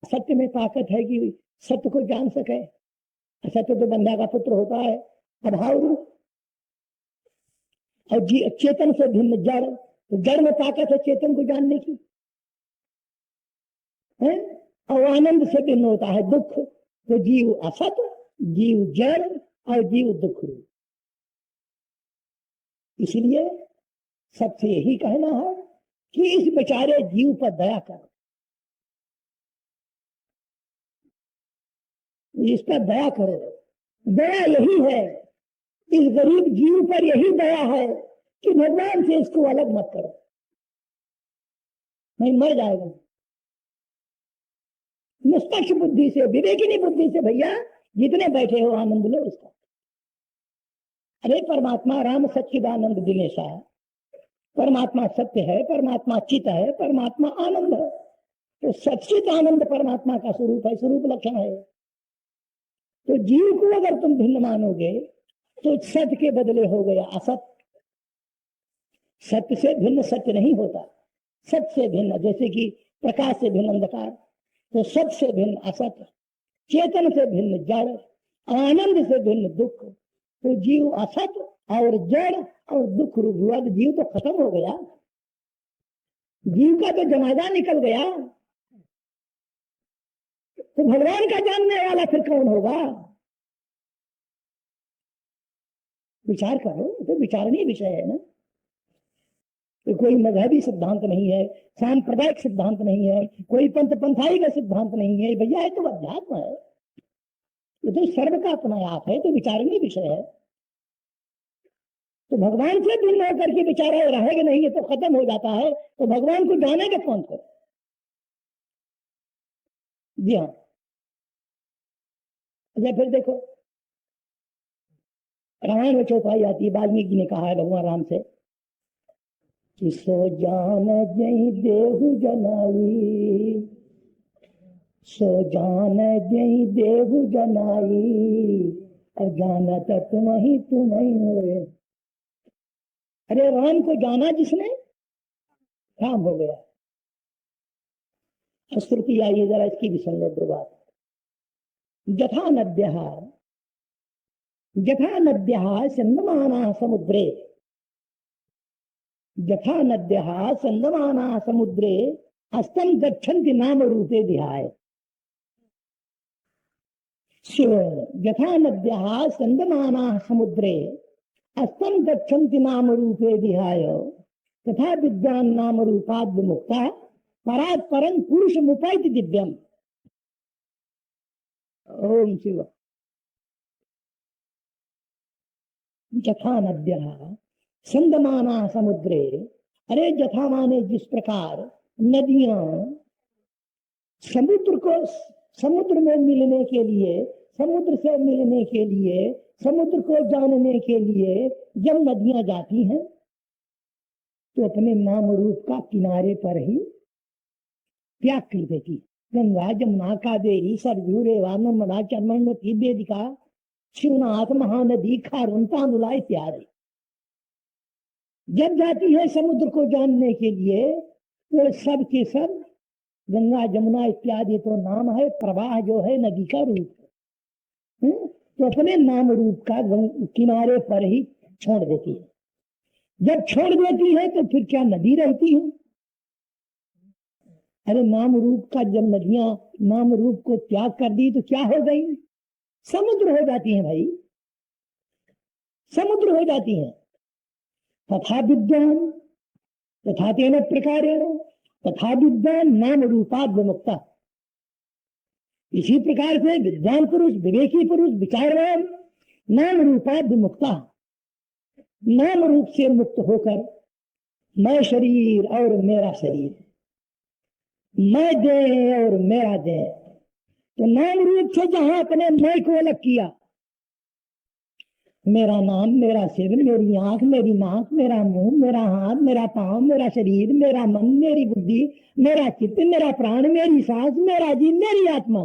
सत्य में ताकत है कि सत्य को जान सके। असत्य तो बंधा का पुत्र होता है, अभाव रूप। और चेतन से भिन्न जड़, तो जड़ में ताकत है चेतन को जानने की है। और आनंद से भिन्न होता है दुख। तो जीव असत, जीव जड़ और जीव दुख रूप। इसलिए सबसे यही कहना है कि इस बेचारे जीव पर दया करो, इस पर दया करो। दया यही है, इस गरीब जीव पर यही दया है कि भगवान से इसको अलग मत करो, नहीं मर जाएगा। निष्पक्ष बुद्धि से, विवेकिनी बुद्धि से भैया जितने बैठे हो आनंद लो इसका। अरे परमात्मा राम सच्चिदानंद दिनेशा है, परमात्मा सत्य है, परमात्मा चित है, परमात्मा आनंद है। तो सच्चित आनंद परमात्मा का स्वरूप है, स्वरूप लक्षण है। तो जीव को अगर तुम भिन्न मानोगे तो सत्य के बदले हो गया असत। सत्य से भिन्न सत्य नहीं होता। सत्य से भिन्न, जैसे कि प्रकाश से भिन्न अंधकार, तो सत्य से भिन्न असत, चेतन से भिन्न जड़, आनंद से भिन्न दुख। तो जीव असत और जड़ और दुख रूप हुआ। तो जीव तो खत्म हो गया, जीव का तो जनाजा निकल गया। तो भगवान का जानने वाला फिर कौन होगा? विचार करो, तो विचारणीय विषय है ना। तो कोई मजहबी सिद्धांत नहीं है, सांप्रदायिक सिद्धांत नहीं है, कोई पंथ पंथाई का सिद्धांत नहीं है भैया, ये तो अध्यात्म है, ये तो सर्व का अपना आप है, तो विचारणीय विषय है। तो भगवान से भिन्न होकर के विचारा रहेगा नहीं, ये तो खत्म हो जाता है। तो भगवान को जानेगा कौन से? जी हाँ। अच्छा फिर देखो, रामायण में चौपाई आती है, वाल्मीकि ने कहा है भगवान राम से कि सो जान जई देहु जनाई, सो जान जई देहु जनाई, अजानत तुम ही होए। अरे राम को जाना जिसने, काम हो गया। श्रुति आइए जरा इसकी भी सुन लो दो बात। जथा नद्यः संदमाना समुद्रे, यथा नद्यः संदमाना समुद्रे हस्तम गच्छन्ति नाम रूपे विहाय। यथा नद्यः संदमाना समुद्रे हस्तम गच्छन्ति नाम रूपे विहाय, तथा विद्वान नाम रूपाद विमुक्ता परात् परं पुरुषमुपैति दिव्यम। ओम शिव। यथा नद्यः संदमाना समुद्रे, अरे जथा माने जिस प्रकार नदियां समुद्र में मिलने के लिए, समुद्र से मिलने के लिए, समुद्र को जानने के लिए जब नदियां जाती हैं तो अपने नाम रूप का किनारे पर ही त्याग कर देती। गंगा जमुना कावेरी सरयू रेवा नर्मदा चर्मण्वती वेदिका शिवनाथ महानदी खारून तानुला इत्यादि जब जाती है समुद्र को जानने के लिए, तो सब के सब गंगा जमुना इत्यादि तो नाम है, प्रवाह जो है नदी का रूप है। तो अपने नाम रूप का किनारे पर ही छोड़ देती है। जब छोड़ देती है तो फिर क्या नदी रहती है? अरे नाम रूप का जब नदियां नाम रूप को त्याग कर दी तो क्या हो गई? समुद्र हो जाती हैं भाई, समुद्र हो जाती हैं। तथा विद्वान तथा तेन प्रकारेण तथा विद्वान नाम रूपाद विमुक्ता। इसी प्रकार से विद्वान पुरुष, विवेकी पुरुष, विचारवान नाम रूपाद विमुक्ता, नाम रूप से मुक्त होकर मैं शरीर और मेरा शरीर, मैं दे और मेरा दे, तो नाम रूप से जहां अपने मैं को अलग किया, मेरा नाम, मेरा सिर, मेरी आंख, मेरी नाक, मेरा मुंह, मेरा हाथ, मेरा पांव, मेरा शरीर, मेरा मन, मेरी बुद्धि, मेरा चित्त, मेरा प्राण, मेरी सांस, मेरा जीव, मेरी आत्मा।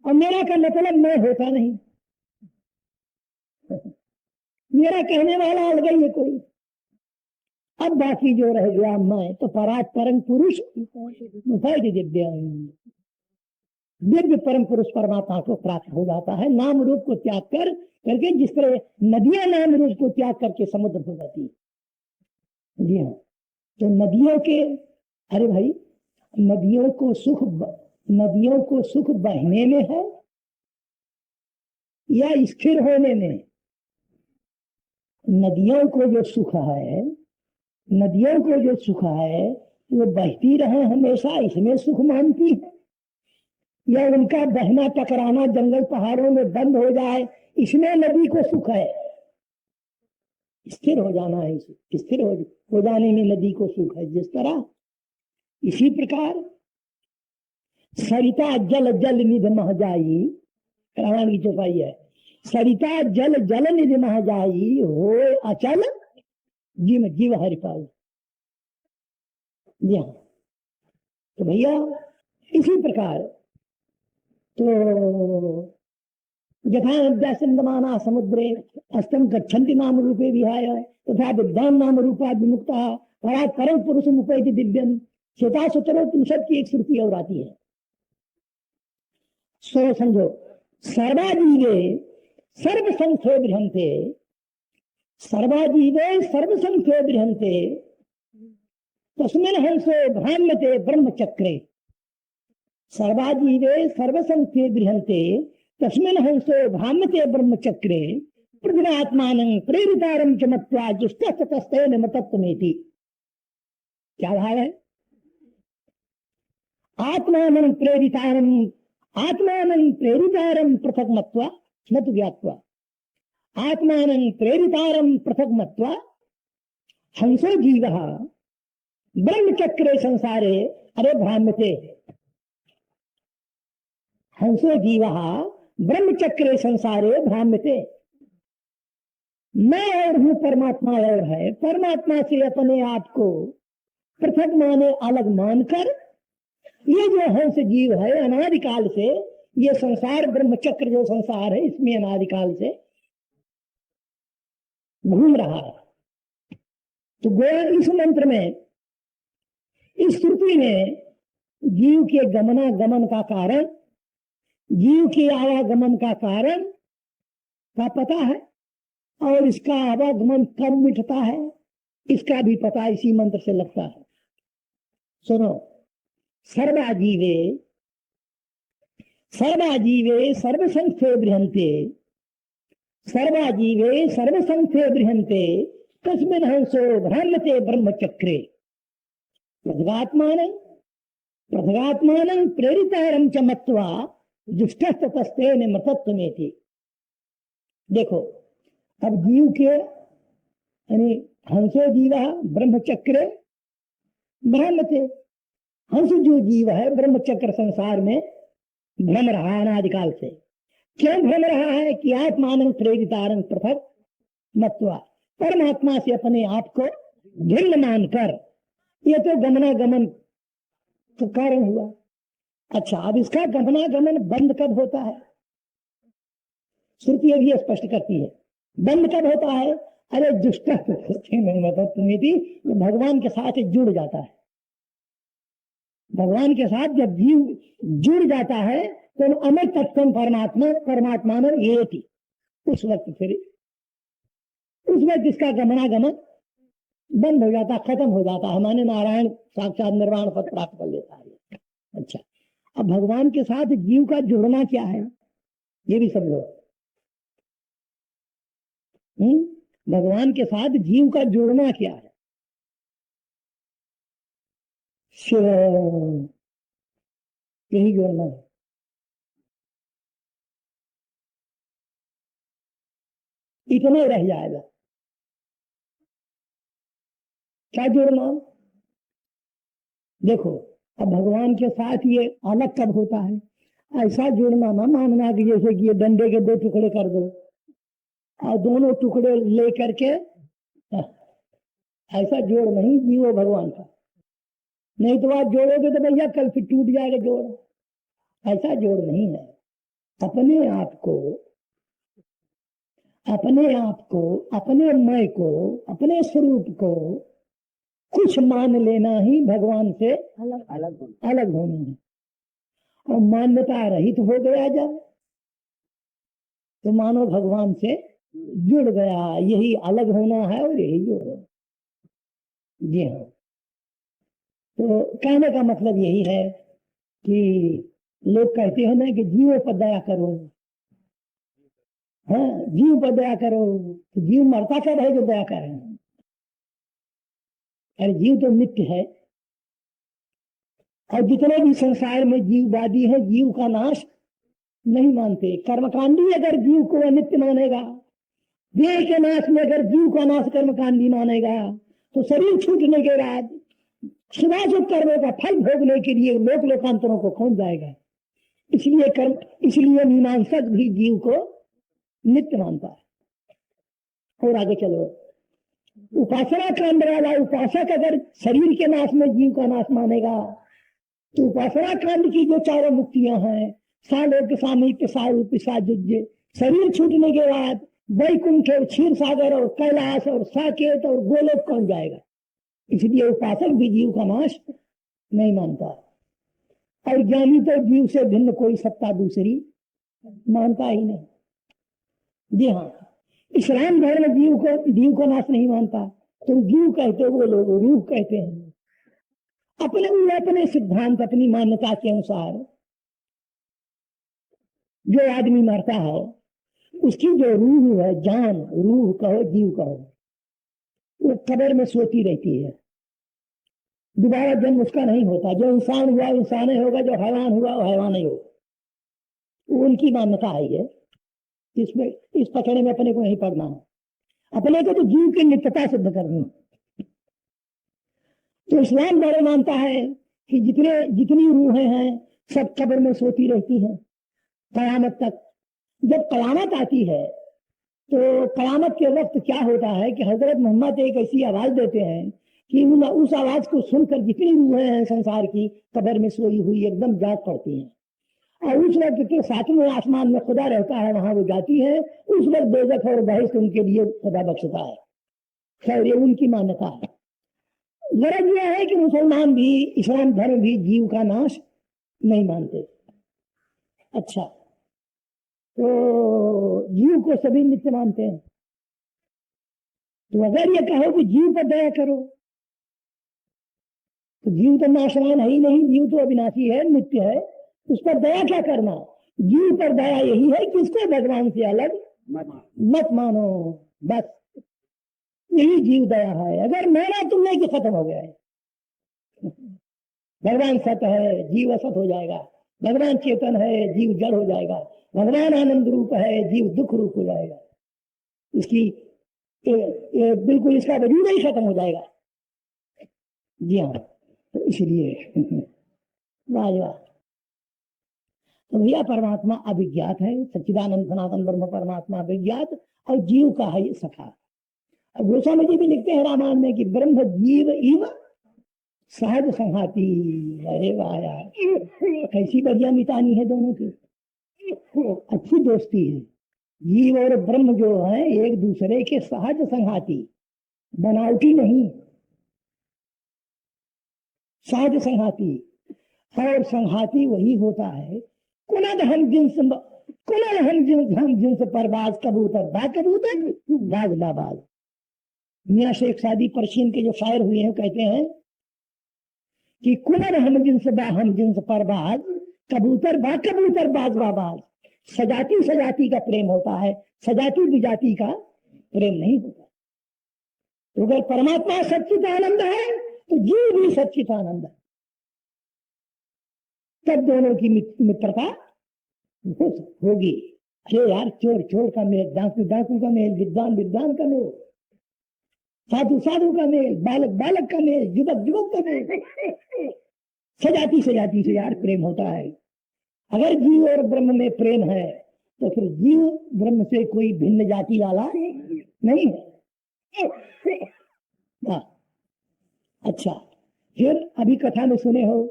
और मेरा का मतलब मैं होता नहीं, मेरा कहने वाला अलग ही है कोई। अब बाकी जो रह गया मैं, तो परात परम पुरुष दिव्य, दिव्य परम पुरुष परमात्मा को प्राप्त हो जाता है नाम रूप को त्याग कर करके, जिस तरह नदियां नाम रूप को त्याग करके समुद्र हो जाती है। जी हाँ, तो नदियों के, अरे भाई, नदियों को सुख बहने में है या स्थिर होने में? नदियों को जो सुख है, नदियों को जो सुख है वो बहती रहे हमेशा, इसमें सुख मानती है, या उनका बहना टकराना जंगल पहाड़ों में बंद हो जाए इसमें नदी को सुख है? स्थिर हो जाना है, स्थिर हो जाने में नदी को सुख है। जिस तरह इसी प्रकार सरिता जल जल निधि मह जाई, रामायण की चौपाई है, सरिता जल जल निधि मह जाई हो अचल जीव जीव हरि पाई। जी हाँ, तो भैया इसी प्रकार तो यथा सिंधमाना समुद्रे अस्तम गच्छन्ति नाम रूपे विहाय तथा विद्वान नाम रूपा विमुक्ता परात् परम पुरुष उपैति दिव्यम। श्वेता सुतरो तुमसद की एक श्रुति और आती है, सो समझो, सर्वाजीवे सर्वसंख्यो बृहंते, सर्वाजीवे सर्वसंख्यो बृहंते तस्मिन् हंसो भ्राम्यते ब्रह्मचक्रे। सर्वाजीवे सर्वसंख्ये बृहंते तस्मिन् हंसो भ्राम्यते ब्रह्मचक्रे पृथ्वात्मानं प्रेरितारं च मत्वा जुष्टस्ततस्तेन मतत्वमेति। क्या भाव है? आत्मानं प्रेरितारं पृथक मत्वा न तु ज्ञात्वा, आत्मानं प्रेरितारं पृथक मत्वा हंसो जीवः ब्रह्मचक्रे संसारे अरे भ्राम्यते। हंसो जीवः ब्रह्मचक्रे संसारे भ्राम्यते। मैं और हूं, परमात्मा और है, परमात्मा से अपने आप को पृथक माने, अलग मानकर ये जो हंस जीव है अनादिकाल से, ये संसार ब्रह्मचक्र जो संसार है इसमें अनादिकाल से घूम रहा है। तो गोया इस मंत्र में, इस श्रुति में जीव के गमनागमन का कारण, जीव के आवागमन का कारण का पता है, और इसका आवागमन कब मिटता है इसका भी पता इसी मंत्र से लगता है। सुनो, सर्वाजीवे सर्वसंख्ये बृहंते, सर्वाजीवे सर्वसंख्ये बृहंते तस्मिन् हंसो भ्राम्यते ब्रह्मचक्रे पृथगात्मानं प्रेरितारं च मत्वा जुष्टस्ततस्तेन मृतत्वमेति। देखो, अब जीव के यानी हंसो जीवा ब्रह्मचक्रे भ्राम्यते, हंस जो जीव है ब्रह्मचक्र संसार में भ्रम रहा है अनादिकाल से। क्यों भ्रम रहा है? कि आत्मानं प्रेरितारं पृथक मत्वा, परमात्मा से अपने आप को भिन्न मानकर। ये तो गमनागमन का कारण हुआ। अच्छा, अब इसका गमनागमन बंद कब होता है? श्रुति अभी स्पष्ट करती है। बंद कब होता है? अरे दुष्ट भगवान के साथ जुड़ जाता है। भगवान के साथ जब जीव जुड़ जाता है तो अमर तत्व परमात्मा में ये थी, उस वक्त इसका गमनागमन बंद हो जाता, खत्म हो जाता है। माने नारायण साक्षात निर्वाण पद प्राप्त कर लेता है। अच्छा, अब भगवान के साथ जीव का जुड़ना क्या है ये भी समझो। भगवान के साथ जीव का जुड़ना क्या है? शिव, यही जोड़ना है। इतना रह जाएगा। क्या जोड़ना? देखो, अब भगवान के साथ ये अलग कब होता है? ऐसा जोड़ना ना मानना कि जैसे कि ये डंडे के दो टुकड़े कर दो और दोनों टुकड़े लेकर के, ऐसा जोड़ नहीं जीवो भगवान का। नहीं तो आप जोड़ोगे तो भैया कल फिर टूट जाएगा जोड़। ऐसा जोड़ नहीं है। अपने आप को, अपने मैं को, अपने स्वरूप को कुछ मान लेना ही भगवान से अलग होना है। और मान्यता रहित हो गया जब, तो मानो भगवान से जुड़ गया। यही अलग होना है और यही जुड़ गया। जी हाँ। तो कहने का मतलब यही है कि लोग कहते हैं ना कि जीवों पर दया करो। हाँ, जीव पर दया करो। तो जीव मरता कब है जो दया कर रहे हैं? अरे जीव तो नित्य है। और जितने भी संसार में जीववादी है, जीव का नाश नहीं मानते। कर्मकांडी अगर जीव को अनित्य मानेगा, देह के नाश में अगर जीव का नाश कर्मकांडी मानेगा, तो शरीर छूटने के बाद शुभाशुभ कर्मों का फल भोगने के लिए लोक लोकांतरों को कौन जाएगा? इसलिए मीमांसक भी जीव को नित्य मानता है। और आगे चलो, उपासना कांड वाला उपासक अगर शरीर के नाश में जीव का नाश मानेगा, तो उपासना कांड की जो चारों मुक्तियां हैं, सालोक सामीप्य सारूप्य साजुज्य, शरीर छूटने के बाद वैकुंठ और क्षीर सागर और कैलाश और साकेत और गोलोक कौन जाएगा? इसलिए उपासक भी जीव का नाश नहीं मानता। और ज्ञानी तो जीव से भिन्न कोई सत्ता दूसरी मानता ही नहीं। जी हाँ, इस्लाम धर्म जीव को नाश नहीं मानता। तुम जीव कहते हो, वो लोग रूह कहते हैं। अपने सिद्धांत, अपनी मान्यता के अनुसार जो आदमी मरता है, उसकी जो रूह है, जान, रूह कहो जीव कहो, वो कब्र में सोती रहती है। दोबारा जन्म उसका नहीं होता। जो इंसान हुआ इंसान ही होगा, जो हैवान हुआ वो हैवान ही होगा। वो उनकी मान्यता है। इसमें इस पकड़े में अपने को नहीं पड़ना है। अपने को तो जीव की नित्यता सिद्ध करनी है। तो इस्लाम बड़े मानता है कि जितनी रूहें हैं सब कब्र में सोती रहती हैं कयामत तक। जब कयामत आती है तो कयामत के वक्त क्या होता है कि हजरत मोहम्मद एक ऐसी आवाज देते हैं कि उस आवाज को सुनकर जितनी रूहें हैं संसार की कब्र में सोई हुई एकदम जाग पड़ती हैं। और उस वक्त के सातवें आसमान में खुदा रहता है, वहां वो जाती है। उस वक्त दोजख और बहिश्त उनके लिए खुदा बख्शता है। खैर, ये उनकी मान्यता है। गरज यह है कि मुसलमान भी, इस्लाम धर्म भी जीव का नाश नहीं मानते। अच्छा, तो जीव को सभी नित्य मानते हैं। तो अगर ये कहो कि जीव पर दया करो, तो जीव तो नाशवान है ही नहीं, जीव तो अविनाशी है, नित्य है। उस पर दया क्या करना? जीव पर दया यही है कि इसको भगवान से अलग मत मानो। बस यही जीव दया है। अगर मेरा तुम नहीं कि खत्म हो गया है। भगवान सत है, जीव असत हो जाएगा। भगवान चेतन है, जीव जड़ हो जाएगा। भगवान आनंद रूप है, जीव दुख रूप हो जाएगा। इसकी बिल्कुल इसका वजूद ही खत्म हो जाएगा। जी हाँ, तो इसलिए वाह। तो भैया परमात्मा अभिज्ञात है, सच्चिदानंद सनातन ब्रह्म परमात्मा अभिज्ञात, और जीव का है ये सखा। अब गोस्वामी जी भी लिखते हैं रामायण में कि ब्रह्म जीव इव सहज संघाती। अरे वाह यार, कैसी बढ़िया मितानी है दोनों की, अच्छी दोस्ती है। जीव और ब्रह्म जो है एक दूसरे के सहज संघाती, बनावटी नहीं, सहज संघाती। और संघाती वही होता है हम जिन्स परबाज कबूतर बा कबूतर बाज बाज। मियां शेख सादी पर्शियन के जो शायर हुए हैं कहते हैं कि हम जिन्स परबाज कबूतर बाज बाज। सजाती का प्रेम होता है, सजाती विजाति का प्रेम नहीं होता। तो अगर परमात्मा सच्चित आनंद है तो जीव भी सच्चित आनंद है। तब दोनों की मित्रता होगी। अरे यार, चोर का मेल, डाकू का मेल, विद्वान का मेल, साधु का मेल, बालक का मेल, युवक का मेल। सजाती से यार प्रेम होता है। अगर जीव और ब्रह्म में प्रेम है तो फिर जीव ब्रह्म से कोई भिन्न जाति वाला नहीं है। अच्छा, फिर अभी कथा में सुने हो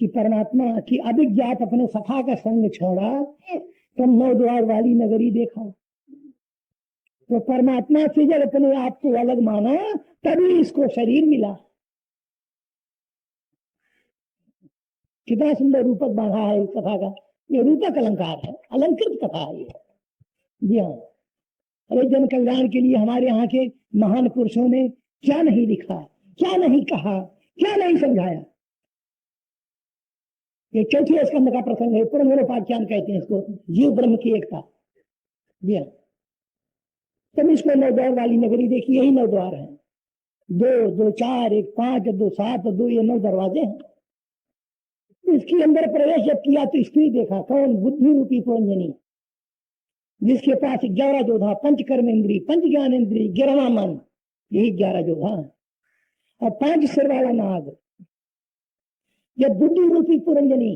कि परमात्मा की अभिज्ञात अपने सखा का संग छोड़ा तो 9 द्वार वाली नगरी देखा। तो परमात्मा से जब अपने आप को अलग माना तभी इसको शरीर मिला। कितना सुंदर रूपक बांधा है इस कथा का। ये रूपक अलंकार है, अलंकृत कथा है ये। जी हाँ, अरे जन कल्याण के लिए हमारे यहाँ के महान पुरुषों ने क्या नहीं लिखा, क्या नहीं कहा, क्या नहीं समझाया। ये चौथी स्कंद का प्रसंग है, पुनरुपाख्यान कहते हैं इसको, जीव ब्रह्म की एकता। जी हाँ, तुम इसको 9 द्वार वाली नगरी देखिए, यही 9 द्वार है, 2 2 4 1 5 2 7 2, ये 9 दरवाजे हैं। इसके अंदर प्रवेश जब किया तो स्त्री देखा, कौन? बुद्धि रूपी पुरंजनी, जिसके पास 11 जोधा, पंच कर्म इंद्री, पंच ज्ञान इंद्री, 11वां मन, यही 11 जोधा और 5 सिर वाला नाग। जब बुद्धि रूपी पुरंजनी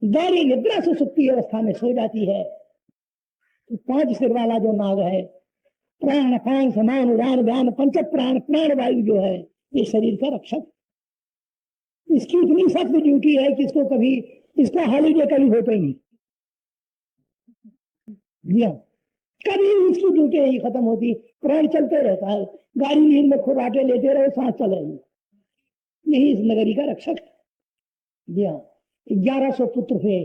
गहरी निद्रा से सुप्ति अवस्था में सो जाती है तो 5 सिर वाला जो नाग है, प्राण पान समान उदान व्यान पंच प्राण, प्राण वायु जो है, ये शरीर का रक्षक। इसकी इतनी सख्त ड्यूटी है कि इसको कभी, इसका हॉलीडे कभी होता ही नहीं। जी हाँ, कभी इसकी ड्यूटी नहीं खत्म होती, प्राण चलते रहता है, गाड़ी नींद में खुराटे लेते रहे, सांस चलेगी, यही इस नगरी का रक्षक है। जी हाँ, 1100 पुत्र हुए,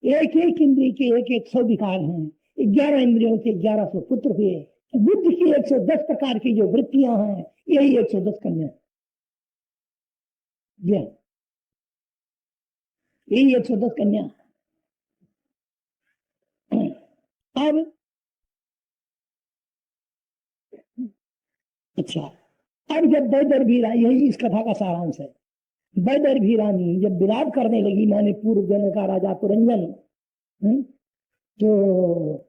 एक एक इंद्रिय के 100 विकार हैं, 11 इंद्रियों के 1100 पुत्र हुए, बुद्ध की 110 प्रकार की जो वृत्तियां हैं, यही 110 कन्या। जी हाँ, यही 110 कन्या। अब अच्छा, अब जब बैदर भी रानी, यही इस कथा का सारांश है, बैदर भी रानी जब विलाप करने लगी, मैंने पूर्व जन्म का राजा पुरंजन, तो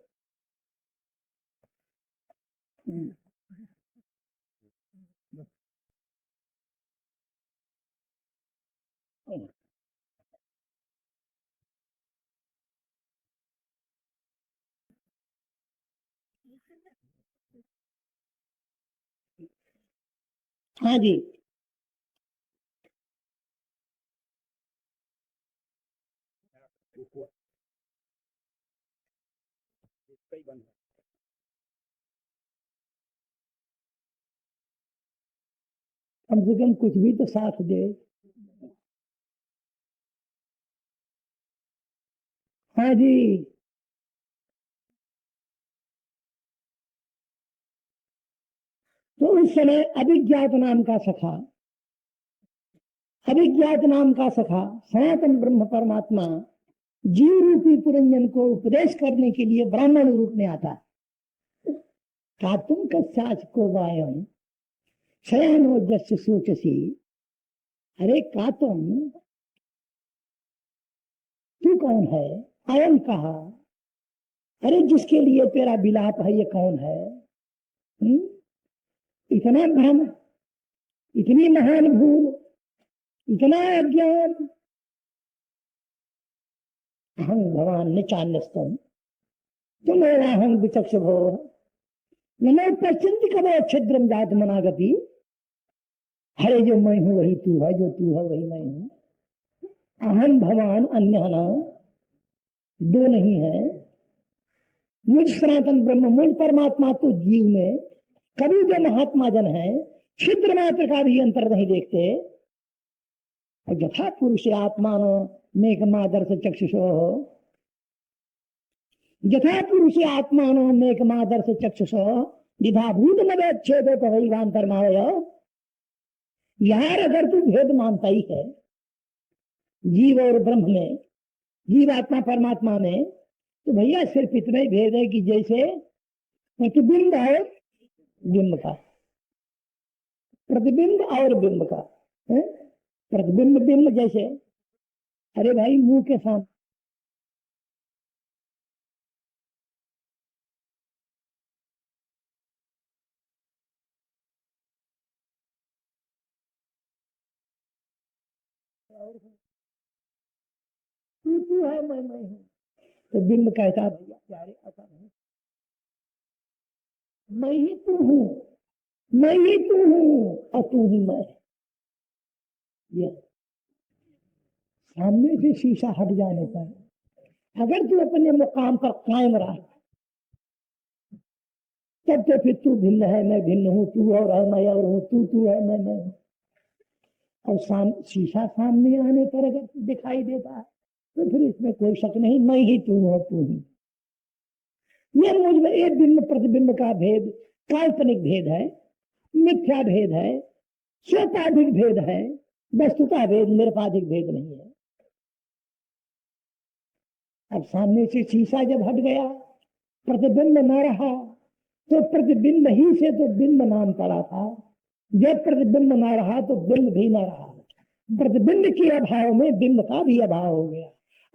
हाँ जी, कम से कम कुछ भी तो साथ दे। हाँ जी, तो उस समय अभिज्ञात नाम का सखा, अभिज्ञात नाम का सखा सनातन ब्रह्म परमात्मा जीव रूपी पुरंजन को उपदेश करने के लिए ब्राह्मण रूप में आता है। कातुम कस्याच को वायम शयानो जस्य सोचसी, अरे कातुम, तू कौन है? अयम कहा, अरे जिसके लिए तेरा विलाप है, ये कौन है? इतना भ्रम, इतनी महान भूल, इतना अज्ञान। अहं भगवान निचान्यस्तम तुम अहं विचक्ष भो नमो पश्चिंत कबो छिद्रम जात मनागति। हरे जो मैं हूं वही तू है, जो तू है वही मैं हूं। अहम भगवान अन्य न, दो नहीं है। मुझ सनातन ब्रह्म, मुझ परमात्मा तो जीव में कभी जो महात्मा जन है छिद्र मात्र का भी अंतर नहीं देखते। यथा पुरुष आत्मानो मेघमादर्श चक्षुषो, यथा पुरुष आत्मानो मेघमादर्श चक्षुषो यथा भूत नवेच्छेद तवैवांतर्मावय। यार अगर तू भेद मानता ही है जीव और ब्रह्म में, जीव आत्मा परमात्मा में, तो भैया सिर्फ इतना ही भेद है कि जैसे प्रतिबिंब और बिंब का, प्रतिबिंब और बिंब का है? प्रतिबिंब बिंब जैसे, अरे भाई मुंह के साथ तू है मैं हूं, तो बिंब कहता भैया प्यारे ऐसा नहीं, मैं ही तू हूं, मैं ही तू हूं और तू ही मैं। ये सामने से शीशा हट जाने पर अगर तू अपने मुकाम पर कायम रहा, तब तो फिर तू भिन्न है मैं भिन्न हूं, तू और है मैं और हूं, तू है मैं हूं। और शीशा सामने आने पर अगर दिखाई देता है तो फिर इसमें कोई शक नहीं, मैं ही तू हूं, तू ही। ये मुझ में एक बिंब प्रतिबिंब का भेद काल्पनिक भेद है, मिथ्या भेद है, स्वपाधिक भेद है, वस्तुता भेद निरपाधिक भेद नहीं है। अब सामने से शीशा जब हट गया, प्रतिबिंब न रहा, तो प्रतिबिंब ही से तो बिंब नाम पड़ा था। जब प्रतिबिंब न रहा तो बिंब भी न रहा। प्रतिबिंब के अभाव में बिंब का भी अभाव हो गया।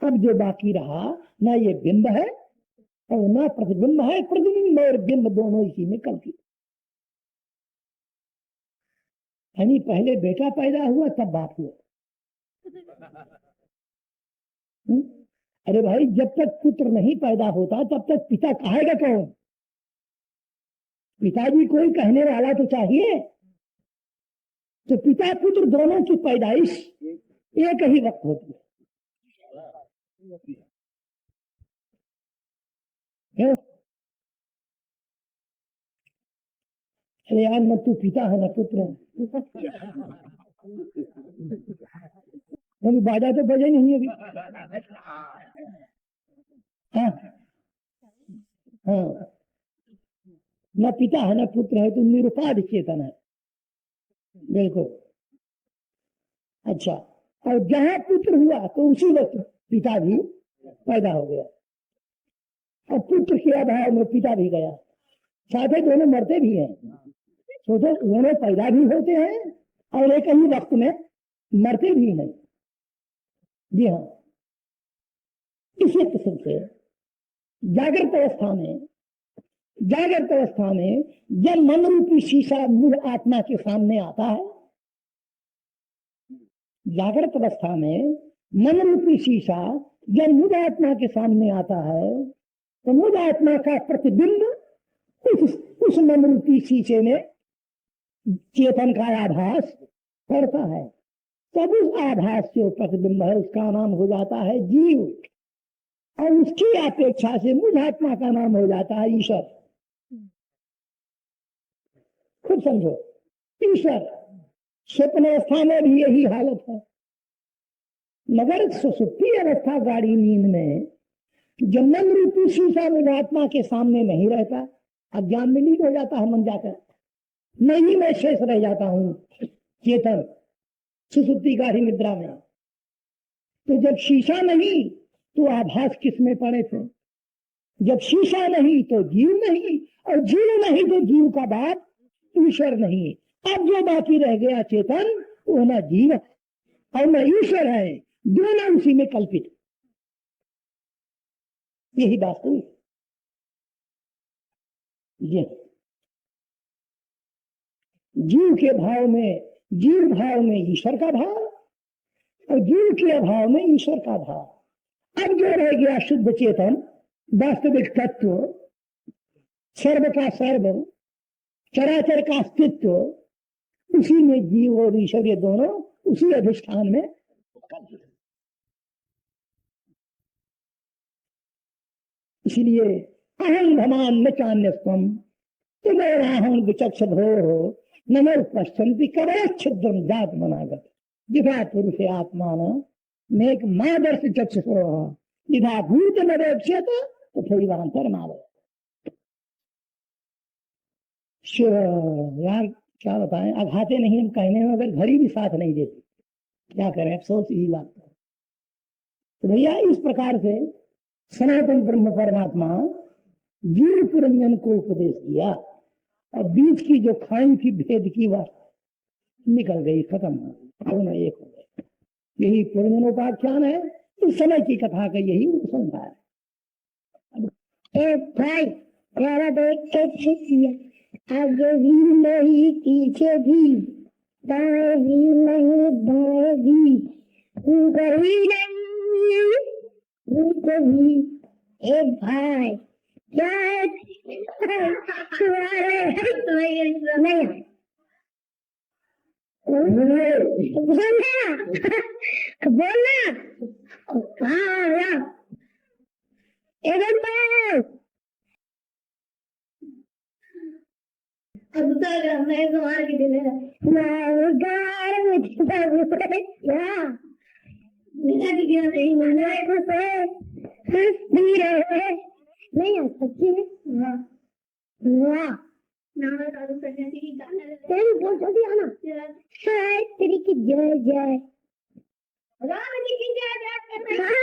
अब जो बाकी रहा, ना ये बिंब है और ना प्रतिबिंब है। प्रतिबिंब और बिंब दोनों इसी में कल्पित। यानी पहले बेटा पैदा हुआ तब बाप हुआ। अरे भाई, जब तक पुत्र नहीं पैदा होता तब तक पिता कहेगा कौन? पिताजी कोई कहने वाला तो चाहिए। तो पिता पुत्र दोनों की पैदाइश एक ही वक्त होती है। अरे यार, न तू पिता है न पुत्र है। अभी बाजा तो बजे नहीं अभी। हाँ हाँ, न पिता है न पुत्र है, तो निरुपाध चेतन है। बिल्कुल। अच्छा, और जहां पुत्र हुआ तो उसी वक्त पिता भी पैदा हो गया, और पुत्र के अभाव में पिता भी गया। साथ ही दोनों मरते भी हैं। सोचो, दोनों पैदा भी होते हैं और एक ही वक्त में मरते भी हैं। जी हाँ। इसी किस्म से जागृत अवस्था में जब मन रूपी शीशा मुझ आत्मा के सामने आता है, जागृत अवस्था में मन रूपी शीशा जब मुझ आत्मा के सामने आता है, तो मुझ आत्मा का प्रतिबिंब उस मन रूपी शीशे में चेतन का आभास करता है। तब उस आभास जो प्रतिबिंब है उसका नाम हो जाता है जीव, और उसकी अपेक्षा से मुझ आत्मा का नाम हो जाता है ईश्वर। खुद समझो, ईश्वर। स्वप्न अवस्था में भी यही हालत है, मगर सुसुप्ति अवस्था गाड़ी नींद में जब मन रूपी शीशा मुझ आत्मा के सामने नहीं रहता, अज्ञान में लीन हो जाता है मन जाकर, मैं ही मैं शेष रह जाता हूं चेतन सुसुप्ति गाढ़ी निद्रा में। तो जब शीशा नहीं तो आभास किसमें पड़े थे? जब शीशा नहीं तो जीव नहीं, और जीव नहीं तो जीव का बाप ईश्वर नहीं। अब जो बाकी रह गया चेतन, वो ना जीव और ना ईश्वर है, दोनों उसी में कल्पित। यही वास्तविक। जीव के भाव में, जीव भाव में ईश्वर का भाव, और जीव के अभाव में ईश्वर का भाव। अब जो रह गया शुद्ध चेतन वास्तविक तत्व, सर्व का सर्व, चराचर का अस्तित्व, उसी में जीव और ईश्वर ये दोनों उसी अधिष्ठान में। इसलिए अहं भमान न चान्यस्त्वम तुम्हें विचक्ष हो नमर पश्चंती करे छिद्रम जात मनागत जिधा पुरुष आत्मान मेक मादर्श चक्षुषो जिधा भूत नरेक्षेत तथैवांतर मावे। यार क्या बताएं, आघाते नहीं हम कहने में, अगर घड़ी भी साथ नहीं देती, क्या करें, अफसोस यही बात है। तो भैया इस प्रकार से सनातन ब्रह्म परमात्मा जीव पुरंजन को उपदेश दिया, और बीच की जो खाई थी भेद की वह निकल गई, खत्म हो गई, दोनों एक हो गए। यही पुरंजनोपाख्यान है, इस समय की कथा का यही उपसंहार है। भाई प्यारा देख आगे भी नहीं पीछे भी, दाएं भी नहीं बाएं भी, ऊपर भी नहीं नीचे भी। एक भाई क्या है नहीं बोलना हाँ मैं तुम्हारे मीना दीदी नहीं सच्ची में वाह नाम चालू करने की गाना तेरी बोल जल्दी आना हाय तेरी की जय जय राम जी की जय जय